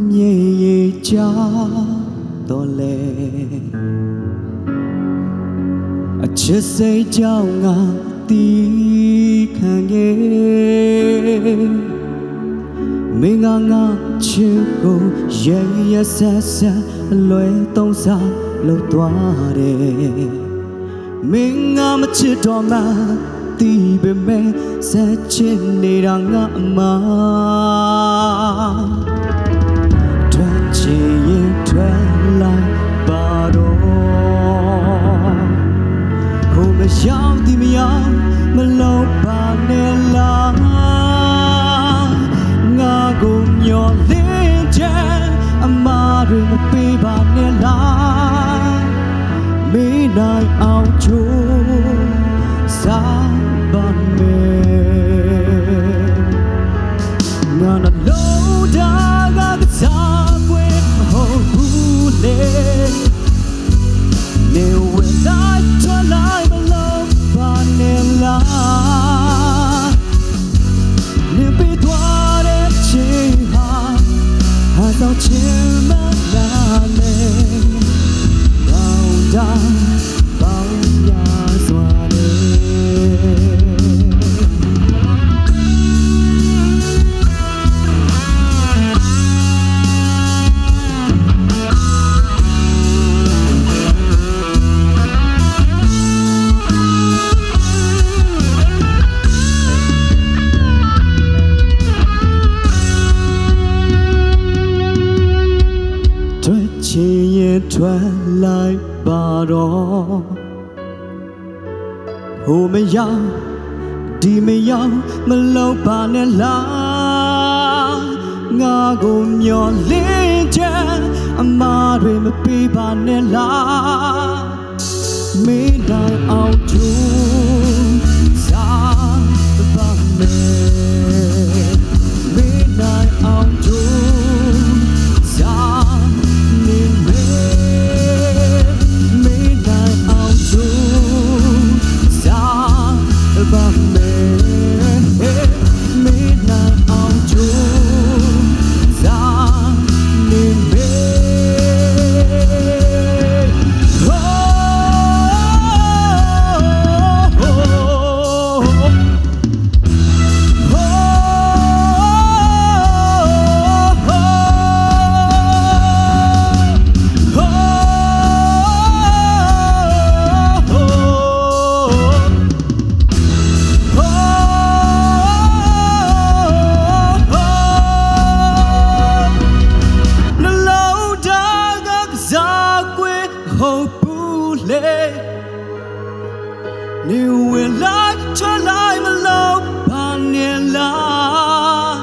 မြေရီချတော်လဲအချစ်စိတ်ကြောင့်ငါတီးခံခဲ့မင်းငါချစ်ကိုရဲရဲဆက်ဆက်အလွယ်သုံးစားလို့သွားတယ်မင်းငါမချစ်တော့မှတီးပေမဲ့ဆက်ချစ်နေတာငါအမှားထွက်ချင်ရင်ထွက်လိုက်ပါတော့ဟိုမရောက်ဒီမရောက်မလို့ပါနဲ့လားငါကိုမျောလင်းချက်အမှားတွေမပေးပါနဲ့လားမေးနိုင်အောင်ချိုးစားပါမယ်ငါနှလုံးသားကစားပွင့်မဟုတ်ဘူးလေနေဝဲလိုက်ချလိုက်မလို့ပါနဲ့လားနေပြီးသွားတဲ့ချိန်ဟာဆောင်ချင်မလားလေကောင်းတာပေါင်းရစွာလေထွက်လိုက်ပါတော့ဟိုမရောက်ဒီမရောက်မလောက်ပါနဲ့လားငါကိုမျောလင်းချက်အမှားတွေမပေးပါနဲ့လားမေးနိုင်အောင်ကြိုးစားပါမယ်မေးနိုင်အောင်ကြိုးစားနေဝဲလိုက်ချလိုက်မလို့ပါနဲ့လား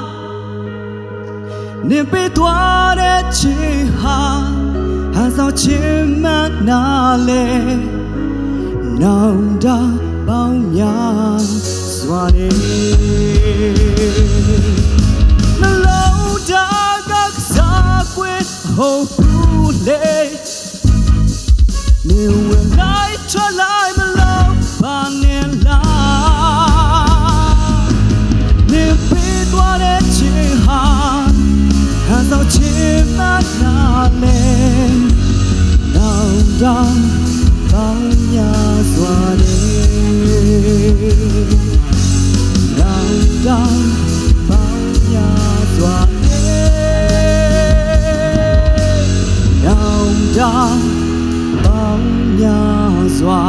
နေပေးသွားတဲ့ချစ်ဟာဆောင်ချင်မနာလေနောင်တပေါင်းများစွာနေနှလုံးသားကစားကွယ်ဟုတ်ဘူးလေနေဝဲလိုက်ချလိုက်မလို့ပါနဲ့လားနေပေးသွားတဲ့ချစ်ဟာဆောင်ချင်မနာလေနောင်တပေါင်းများစွာနေနောင်တပေါင်းများစွာနေနောင်တပေါင်းများစွာ